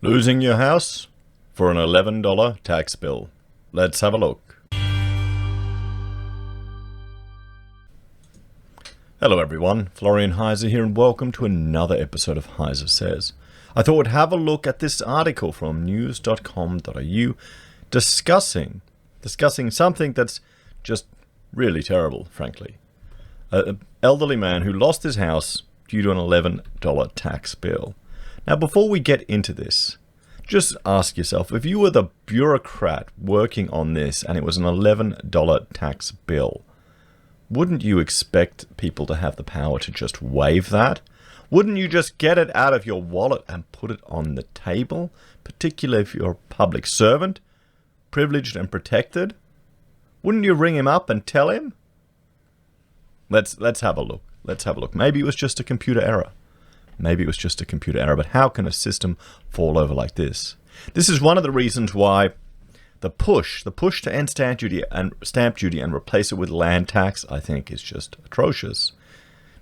Losing your house for an $11 tax bill. Let's have a look. Hello everyone, Florian.Heise here and welcome to another episode of HeiseSays. I thought we'd have a look at this article from news.com.au discussing something that's just really terrible, frankly. An elderly man who lost his house due to an $11 tax bill. Now, before we get into this, just ask yourself, if you were the bureaucrat working on this and it was an $11 tax bill, wouldn't you expect people to have the power to just waive that? Wouldn't you just get it out of your wallet and put it on the table, particularly if you're a public servant, privileged and protected? Wouldn't you ring him up and tell him? Let's have a look. Let's have a look. Maybe it was just a computer error. Maybe it was just a computer error, but how can a system fall over like this? This is one of the reasons why the push to end stamp duty and replace it with land tax, I think, is just atrocious.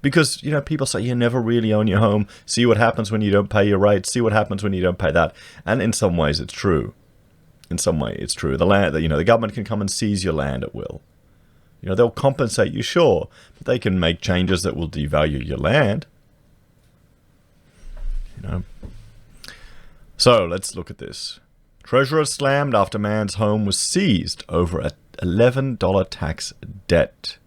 Because, you know, people say you never really own your home. See what happens when you don't pay your rates. See what happens when you don't pay that. And in some ways, it's true. In some way, it's true. The land, you know, the government can come and seize your land at will. You know, they'll compensate you, sure, but they can make changes that will devalue your land. You know. So let's look at this. Treasurer slammed after man's home was seized over an $11 tax debt.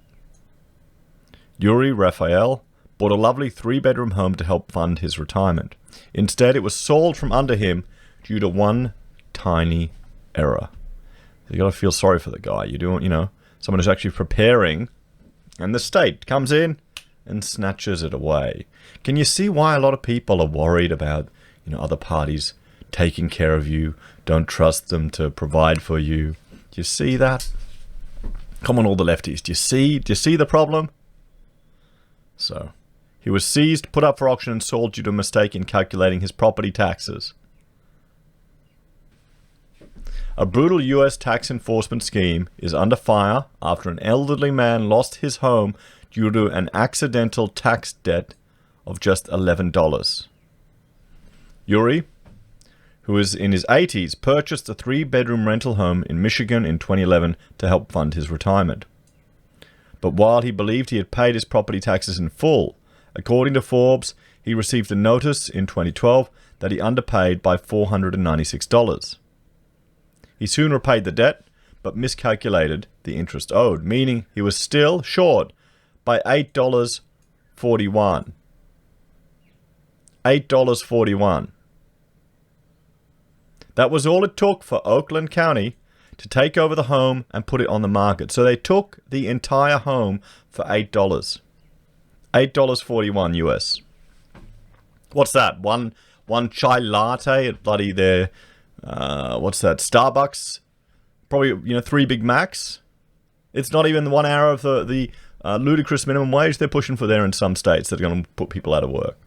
Yuri Raphael bought a lovely 3-bedroom home to help fund his retirement. Instead, it was sold from under him due to one tiny error. You got to feel sorry for the guy. You know, someone who's actually preparing, and the state comes in and snatches it away. Can you see why a lot of people are worried about, you know, other parties taking care of you? Don't trust them to provide for you. Do you see that? Come on, all the lefties. Do you see the problem? So, he was seized, put up for auction, and sold due to a mistake in calculating his property taxes. A brutal US tax enforcement scheme is under fire after an elderly man lost his home due to an accidental tax debt of just $11. Yuri, who is in his 80s, purchased a 3-bedroom rental home in Michigan in 2011 to help fund his retirement. But while he believed he had paid his property taxes in full, according to Forbes, he received a notice in 2012 that he underpaid by $496. He soon repaid the debt, but miscalculated the interest owed, meaning he was still short by $8.41. $8.41. That was all it took for Oakland County to take over the home and put it on the market. So they took the entire home for $8. $8.41 US. What's that? One chai latte at bloody their what's that? Starbucks? Probably, you know, 3 Big Macs. It's not even 1 hour of the ludicrous minimum wage they're pushing for there in some states that are going to put people out of work.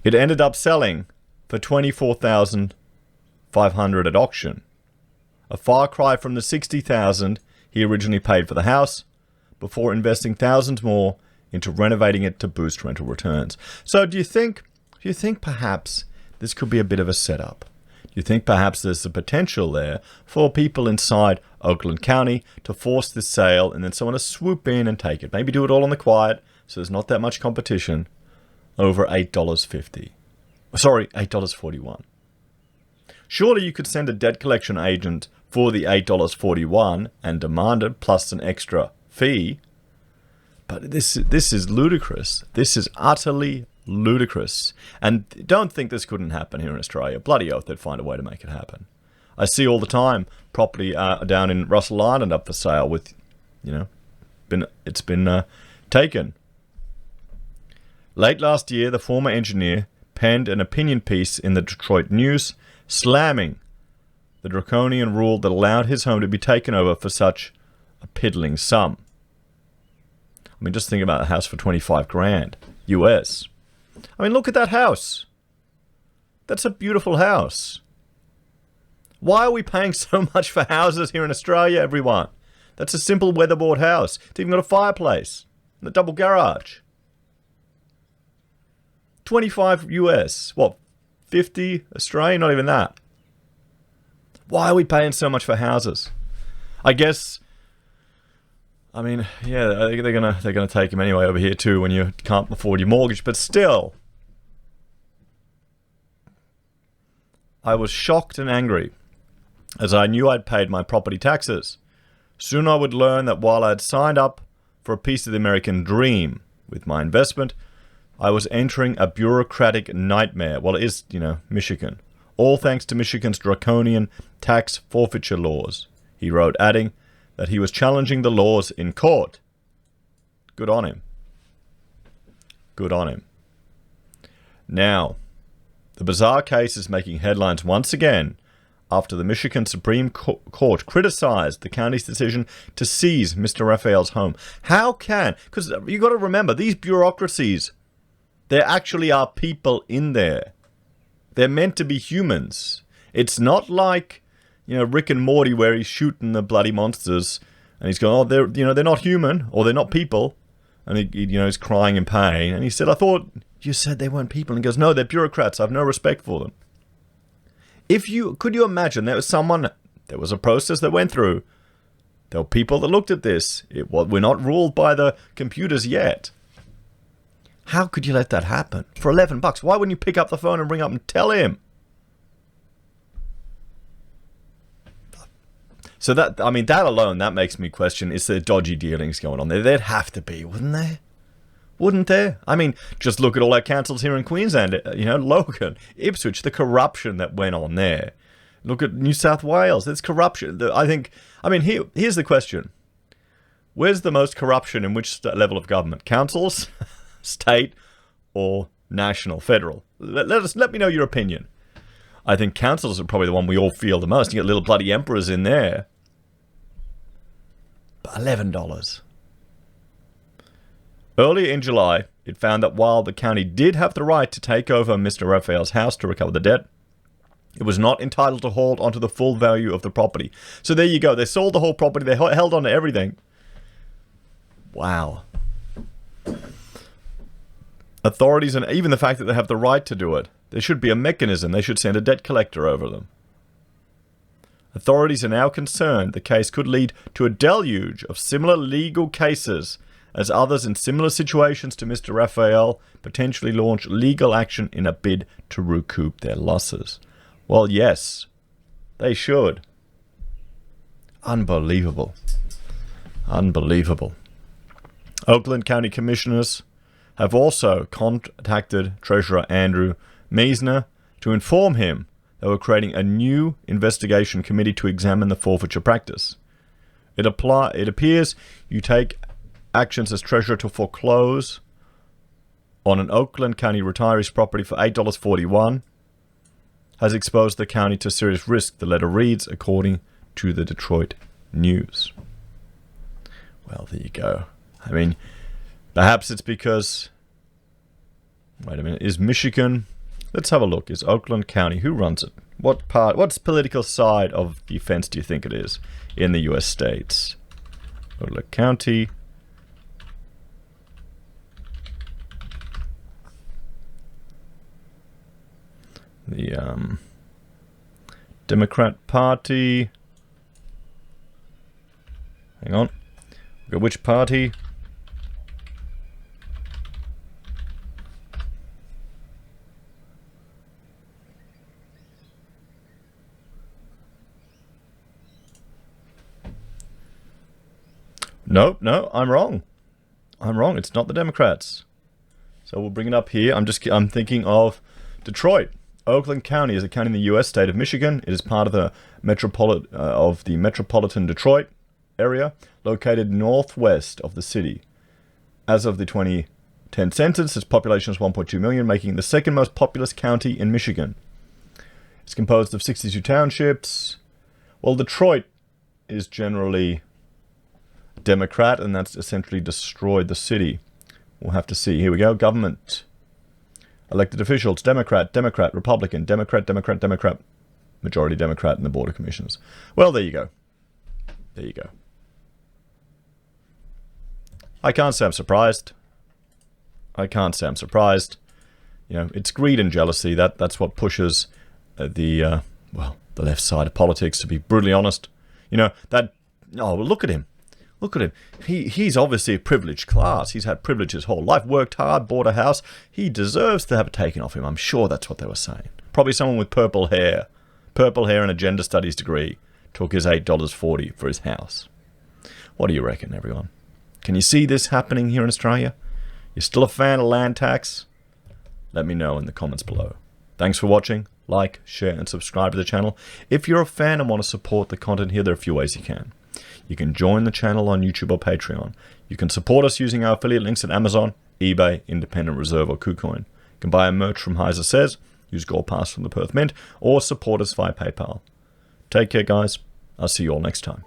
It ended up selling for $24,500 at auction. A far cry from the $60,000 he originally paid for the house, before investing thousands more into renovating it to boost rental returns. So do you think perhaps this could be a bit of a setup? Do you think perhaps there's the potential there for people inside Oakland County to force this sale and then someone to swoop in and take it? Maybe do it all on the quiet so there's not that much competition over $8.50. Sorry, $8.41. Surely you could send a debt collection agent for the $8.41 and demand it plus an extra fee. But this is ludicrous. This is utterly ludicrous. And don't think this couldn't happen here in Australia. Bloody oath they'd find a way to make it happen. I see all the time property down in Russell Island up for sale with, you know, it's been taken. Late last year, the former engineer penned an opinion piece in the Detroit News slamming the draconian rule that allowed his home to be taken over for such a piddling sum. I mean, just think about a house for $25,000 US. I mean, look at that house. That's a beautiful house. Why are we paying so much for houses here in Australia, everyone? That's a simple weatherboard house. It's even got a fireplace and a double garage. 25 US. What? $1.50 Australian, not even that. Why are we paying so much for houses? I guess, I mean, yeah, they're gonna take them anyway over here too when you can't afford your mortgage, but still. I was shocked and angry, as I knew I'd paid my property taxes. Soon I would learn that while I'd signed up for a piece of the American dream with my investment, I was entering a bureaucratic nightmare. Well, it is, Michigan. All thanks to Michigan's draconian tax forfeiture laws, he wrote, adding that he was challenging the laws in court. Good on him. Good on him. Now, the bizarre case is making headlines once again after the Michigan Supreme Court criticized the county's decision to seize Mr. Raphael's home. How can? Because you got to remember, these bureaucracies, there actually are people in there. They're meant to be humans. It's not like, Rick and Morty where he's shooting the bloody monsters and he's going, oh, they're not human or they're not people. And he's crying in pain. And he said, I thought you said they weren't people. And he goes, no, they're bureaucrats. I have no respect for them. Could you imagine there was a process that went through. There were people that looked at this. We're not ruled by the computers yet. How could you let that happen? For $11, why wouldn't you pick up the phone and ring up and tell him? So that alone, that makes me question, is there dodgy dealings going on there? There'd have to be, wouldn't there? Wouldn't there? I mean, just look at all our councils here in Queensland, Logan, Ipswich, the corruption that went on there. Look at New South Wales, there's corruption. Here's the question. Where's the most corruption in which level of government? Councils, state, or national, federal? Let me know your opinion. I think councils are probably the one we all feel the most. You get little bloody emperors in there. But $11. Earlier in July, it found that while the county did have the right to take over Mr. Raphael's house to recover the debt, it was not entitled to hold onto the full value of the property. So there you go. They sold the whole property. They held on to everything. Wow. Authorities, and even the fact that they have the right to do it, there should be a mechanism. They should send a debt collector over them. Authorities are now concerned the case could lead to a deluge of similar legal cases as others in similar situations to Mr. Raphael potentially launch legal action in a bid to recoup their losses. Well, yes, they should. Unbelievable. Unbelievable. Oakland County Commissioners have also contacted Treasurer Andrew Meisner to inform him they were creating a new investigation committee to examine the forfeiture practice. It appears you take actions as treasurer to foreclose on an Oakland County retiree's property for $8.41 has exposed the county to serious risk, the letter reads, according to the Detroit News. Well, there you go. I mean, perhaps it's because... Wait a minute. Is Michigan... Let's have a look. Is Oakland County... Who runs it? What's political side of the fence do you think it is in the U.S. states? Oakland County... The Democrat Party. Hang on. Okay, which party? No, I'm wrong. It's not the Democrats. So we'll bring it up here. I'm thinking of Detroit. Oakland County is a county in the U.S. state of Michigan. It is part of the metropolitan Detroit area, located northwest of the city. As of the 2010 census, its population is 1.2 million, making it the second most populous county in Michigan. It's composed of 62 townships. Well, Detroit is generally Democrat, and that's essentially destroyed the city. We'll have to see. Here we go. Government. Elected officials, Democrat, Republican, Democrat, majority Democrat in the Board of Commissioners. Well, there you go. There you go. I can't say I'm surprised. it's greed and jealousy. That's what pushes the left side of politics, to be brutally honest. Look at him. Look at him. He's obviously a privileged class. He's had privilege his whole life, worked hard, bought a house. He deserves to have it taken off him. I'm sure that's what they were saying. Probably someone with purple hair and a gender studies degree took his $8.40 for his house. What do you reckon, everyone? Can you see this happening here in Australia? You're still a fan of land tax? Let me know in the comments below. Thanks for watching. Like, share, and subscribe to the channel. If you're a fan and want to support the content here, there are a few ways you can. You can join the channel on YouTube or Patreon. You can support us using our affiliate links at Amazon, eBay, Independent Reserve, or Kucoin. You can buy our merch from HeiseSays, use Gold Pass from the Perth Mint, or support us via PayPal. Take care, guys. I'll see you all next time.